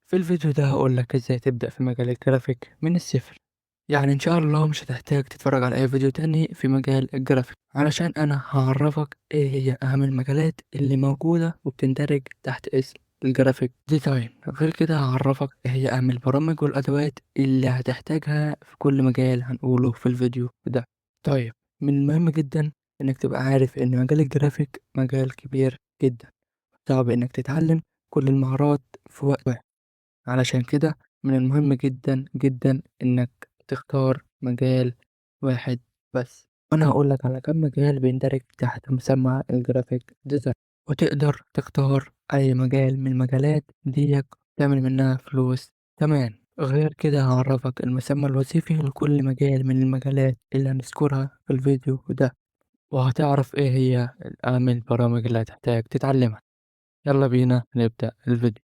في الفيديو ده هقول لك ازاي تبدأ في مجال الجرافيك من الصفر. يعني ان شاء الله مش هتحتاج تتفرج على اي فيديو تاني في مجال الجرافيك، علشان انا هعرفك ايه هي اهم المجالات اللي موجودة وبتندرج تحت اسم الجرافيك ديزاين. غير كده هعرفك ايه هي اهم البرامج والادوات اللي هتحتاجها في كل مجال هنقوله في الفيديو ده. طيب، من المهم جدا انك تبقى عارف ان مجال الجرافيك مجال كبير جدا، صعب انك تتعلم كل المهارات في وقت واحد. علشان كده من المهم جدا جدا إنك تختار مجال واحد بس. وأنا هقولك على كم مجال بيندرج تحت مسمى الجرافيك ديزاين، وتقدر تختار أي مجال من المجالات ديك تعمل منها فلوس كمان. غير كده هعرفك المسمى الوظيفي لكل مجال من المجالات اللي هنذكرها في الفيديو ده، وهتعرف ايه هي أهم البرامج اللي هتحتاج تتعلمها. يلا بينا نبدأ الفيديو.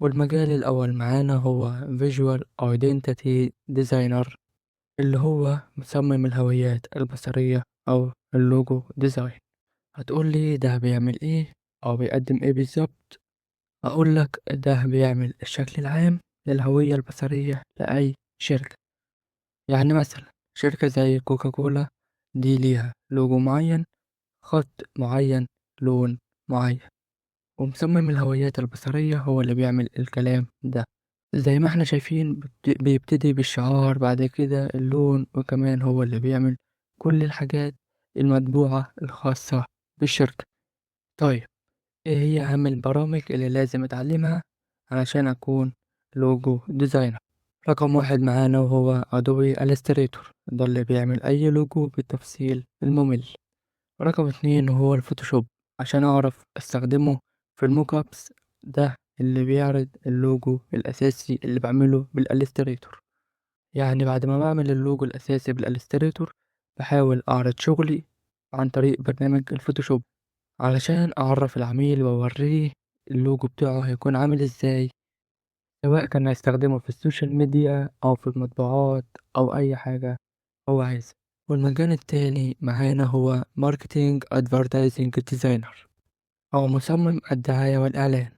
والمجال الأول معانا هو Visual Identity Designer، اللي هو مصمم الهويات البصرية أو اللوجو ديزاين. هتقولي ده بيعمل إيه أو بيقدم إيه بالظبط؟ أقولك ده بيعمل الشكل العام للهوية البصرية لأي شركة. يعني مثلا شركة زي كوكاكولا دي ليها لوجو معين، خط معين، لون معين، ومصمم الهويات البصرية هو اللي بيعمل الكلام ده. زي ما احنا شايفين بيبتدي بالشعار، بعد كده اللون، وكمان هو اللي بيعمل كل الحاجات المطبوعة الخاصة بالشركة. طيب، ايه هي أهم البرامج اللي لازم اتعلمها علشان أكون لوجو ديزاينر؟ رقم واحد معانا وهو أدوبي إليستريتور، ده اللي بيعمل أي لوجو بالتفصيل الممل. رقم اتنين هو الفوتوشوب، عشان أعرف أستخدمه في الموك أبس، ده اللي بيعرض اللوجو الأساسي اللي بعمله بالإليستريتور. يعني بعد ما بعمل اللوجو الأساسي بالإليستريتور بحاول أعرض شغلي عن طريق برنامج الفوتوشوب، علشان أعرف العميل وأوريه اللوجو بتاعه هيكون عامل إزاي، سواء كان هيستخدمه في السوشيال ميديا أو في المطبوعات أو أي حاجة هو عايزها. والمجال التاني معانا هو ماركتينج ادفرتايزنج ديزاينر، أو مصمم الدعاية والإعلان.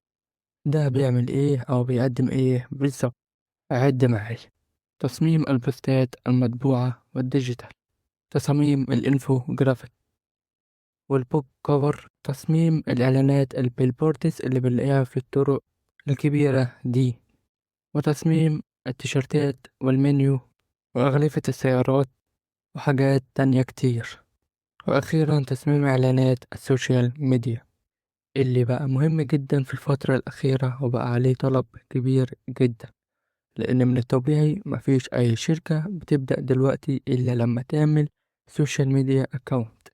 ده بيعمل إيه أو بيقدم إيه بالظبط؟ عد معي: تصميم البوستات المطبوعة والديجيتال، تصاميم الانفوجرافيك والبوك كفر، تصميم الإعلانات البيلبوردز اللي بنلاقيها في الطرق الكبيرة دي، وتصميم التيشيرتات والمنيو وأغلفة السيارات وحاجات تانية كتير. وأخيرا تصميم إعلانات السوشيال ميديا، اللي بقى مهم جدا في الفترة الأخيرة وبقى عليه طلب كبير جدا، لأن من الطبيعي مفيش أي شركة بتبدأ دلوقتي إلا لما تعمل سوشيال ميديا أكاونت،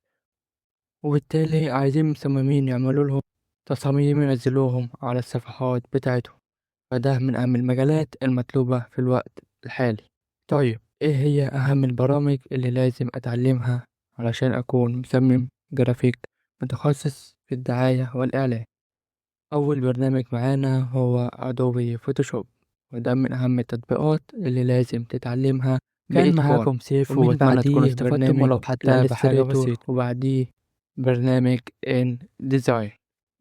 وبالتالي عايزين مصممين يعملوا لهم تصاميم ينزلوهم على الصفحات بتاعتهم. فده من أهم المجالات المطلوبة في الوقت الحالي. طيب، إيه هي أهم البرامج اللي لازم أتعلمها علشان أكون مصمم جرافيك متخصص في الدعاية والإعلان؟ أول برنامج معانا هو أدوبي فوتوشوب، وده من أهم التطبيقات اللي لازم تتعلمها كان بإتقان. معاكم سيف، ومن وبعديه بعديه استفدتم برنامج ولو حتى بحاجة الإليستريتور. بسيطة، وبعديه برنامج إن ديزاين.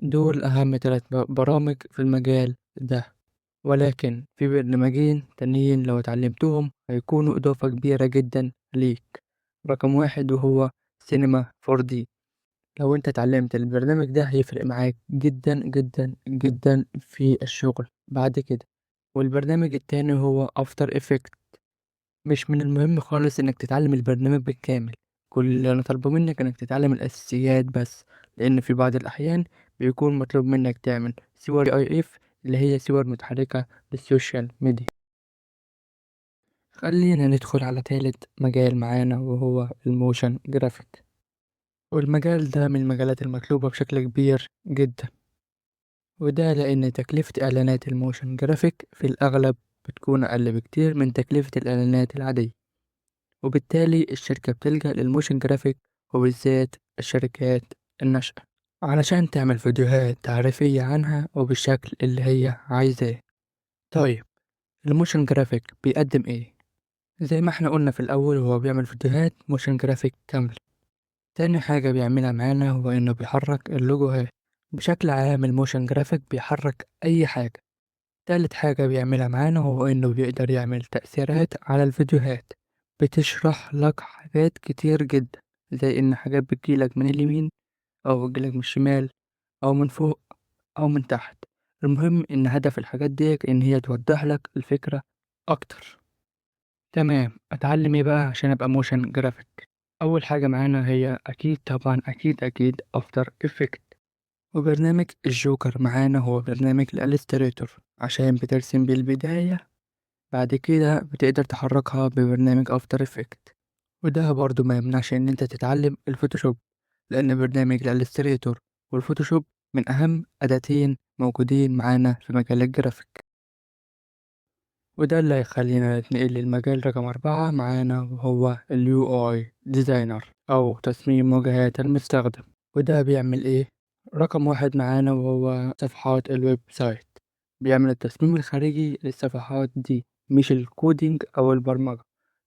دول أهم ثلاث برامج في المجال ده، ولكن في برنامجين تانيين لو اتعلمتهم هيكونوا إضافة كبيرة جدا ليك. رقم واحد وهو سينما 4D، لو انت اتعلمت البرنامج ده هيفرق معاك جدا جدا جدا في الشغل بعد كده. والبرنامج التاني هو افتر افكت. مش من المهم خالص انك تتعلم البرنامج بالكامل، كل اللي انا طالبه منك انك تتعلم الاساسيات بس، لان في بعض الاحيان بيكون مطلوب منك تعمل صور اي اف، اللي هي صور متحركة للسوشيال ميديا. خلينا ندخل على تالت مجال معانا وهو الموشن جرافيك، والمجال ده من المجالات المطلوبة بشكل كبير جدا، وده لأن تكلفة إعلانات الموشن جرافيك في الأغلب بتكون أقل بكتير من تكلفة الإعلانات العادية، وبالتالي الشركة بتلجأ للموشن جرافيك، وبالذات الشركات الناشئة، علشان تعمل فيديوهات تعريفية عنها وبالشكل اللي هي عايزاه. طيب، الموشن جرافيك بيقدم إيه؟ زي ما احنا قلنا في الأول، هو بيعمل فيديوهات موشن جرافيك كاملة. تاني حاجة بيعملها معانا هو إنه بيحرك اللوجوهات. بشكل عام الموشن جرافيك بيحرك أي حاجة، تالت حاجة بيعملها معانا هو إنه بيقدر يعمل تأثيرات على الفيديوهات، بتشرح لك حاجات كتير جدا، زي إن حاجات بتجيلك من اليمين أو بتجيلك من الشمال أو من فوق أو من تحت. المهم إن هدف الحاجات دي إن هي توضح لك الفكرة أكتر. تمام، أتعلم إيه بقى عشان أبقى موشن جرافيك؟ أول حاجة معانا هي أكيد طبعا أكيد أفتر إفكت، وبرنامج الجوكر معانا هو برنامج الإليستريتور عشان بترسم بالبداية، بعد كده بتقدر تحركها ببرنامج افتر افكت. وده برضو ما يمنعش ان انت تتعلم الفوتوشوب، لان برنامج الالستريتور والفوتوشوب من اهم اداتين موجودين معانا في مجال الجرافيك. وده اللي هيخلينا نتنقل للمجال رقم 4 معانا، وهو اليو اي ديزاينر او تصميم واجهات المستخدم. وده بيعمل ايه؟ رقم واحد معانا وهو صفحات الويب سايت، بيعمل التصميم الخارجي للصفحات دي، مش الكودينج أو البرمجة،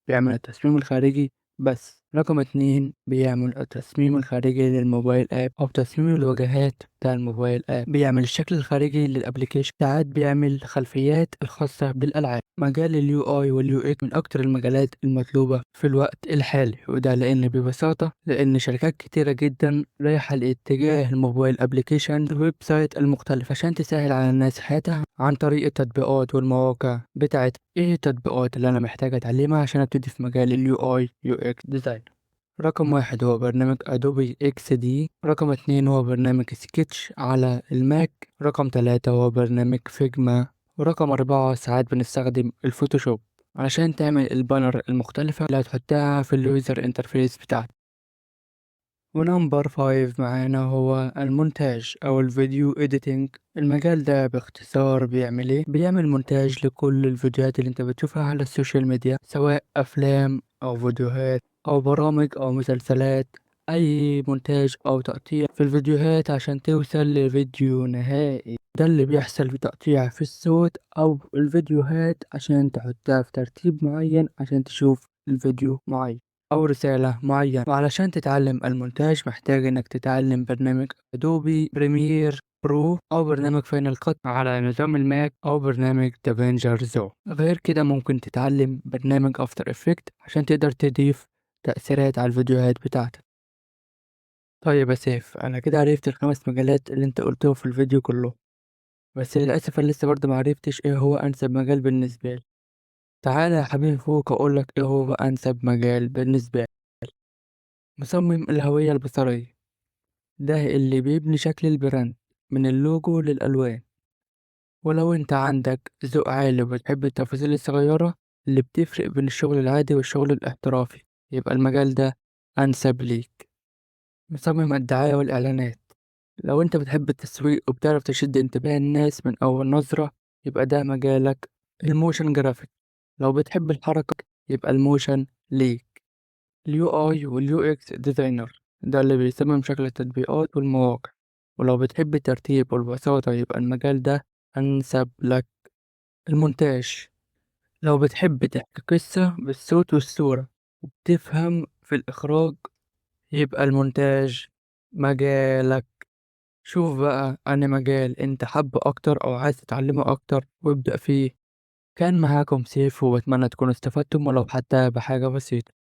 بيعمل التصميم الخارجي بس. رقم اتنين بيعمل التصميم الخارجي للموبايل اب او تصميم الواجهات بتاع الموبايل اب، بيعمل الشكل الخارجي للابليكيشن، ساعات بيعمل خلفيات الخاصة بالالعاب. مجال اليو اي واليو اكس من اكتر المجالات المطلوبة في الوقت الحالي، وده لان ببساطة لان شركات كتيرة جدا رايحة لاتجاه الموبايل ابليكيشن الويب سايت المختلف عشان تسهل على الناس حياتها عن طريق التطبيقات والمواقع بتاعت ايه التطبيقات اللي انا محتاج اتعلمها عشان ابتدي في مجال اليو اي يو اكس ديزاين. رقم واحد هو برنامج ادوبي اكس دي، رقم اتنين هو برنامج سكتش على الماك، رقم تلاتة هو برنامج فيجما، ورقم أربعة ساعات بنستخدم الفوتوشوب علشان تعمل البانر المختلفة اللي هتحطها في اليوزر انترفيس بتاعتك. ونمبر فايف معانا هو المونتاج أو الفيديو إيديتنج. المجال ده باختصار بيعمل إيه؟ بيعمل مونتاج لكل الفيديوهات اللي أنت بتشوفها على السوشيال ميديا، سواء أفلام أو فيديوهات أو برامج أو مسلسلات. أي مونتاج أو تقطيع في الفيديوهات عشان توصل لفيديو نهائي. ده اللي بيحصل في تقطيع في الصوت أو الفيديوهات عشان تحطها في ترتيب معين عشان تشوف الفيديو معين أو رسالة معينة. وعلشان تتعلم المونتاج محتاج إنك تتعلم برنامج أدوبي بريمير برو أو برنامج فاينل كات على نظام الماك أو برنامج دافنجر زو. غير كده ممكن تتعلم برنامج أفتر إفكت عشان تقدر تضيف تأثيرات على الفيديوهات بتاعتك. طيب يا سيف، أنا كده عرفت الخمس مجالات اللي أنت قلتهم في الفيديو كله، بس للأسف أنا لسه برضه معرفتش إيه هو أنسب مجال بالنسبة لي. تعالى يا حبيبي فوق أقولك إيه هو أنسب مجال بالنسبة لي. مصمم الهوية البصرية، ده اللي بيبني شكل البراند من اللوجو للألوان. ولو انت عندك ذوق عالي وبتحب التفاصيل الصغيرة اللي بتفرق بين الشغل العادي والشغل الاحترافي، يبقى المجال ده أنسب ليك. مصمم الدعاية والإعلانات، لو انت بتحب التسويق وبتعرف تشد انتباه الناس من أول نظرة، يبقى ده مجالك. الموشن جرافيك، لو بتحب الحركة يبقى الموشن ليك. اليو اي واليو اكس ديزاينر، ده اللي بيصمم شكل التطبيقات والمواقع، ولو بتحب الترتيب والبساطة يبقى المجال ده أنسب لك. المونتاج، لو بتحب تحكي قصة بالصوت والصورة وبتفهم في الإخراج يبقى المونتاج مجالك. شوف بقى أنا مجال أنت حابه أكتر أو عايز تتعلمه أكتر وابدأ فيه. كان معاكم سيف، وبتمنى تكونوا استفدتم ولو حتى بحاجة بسيطة.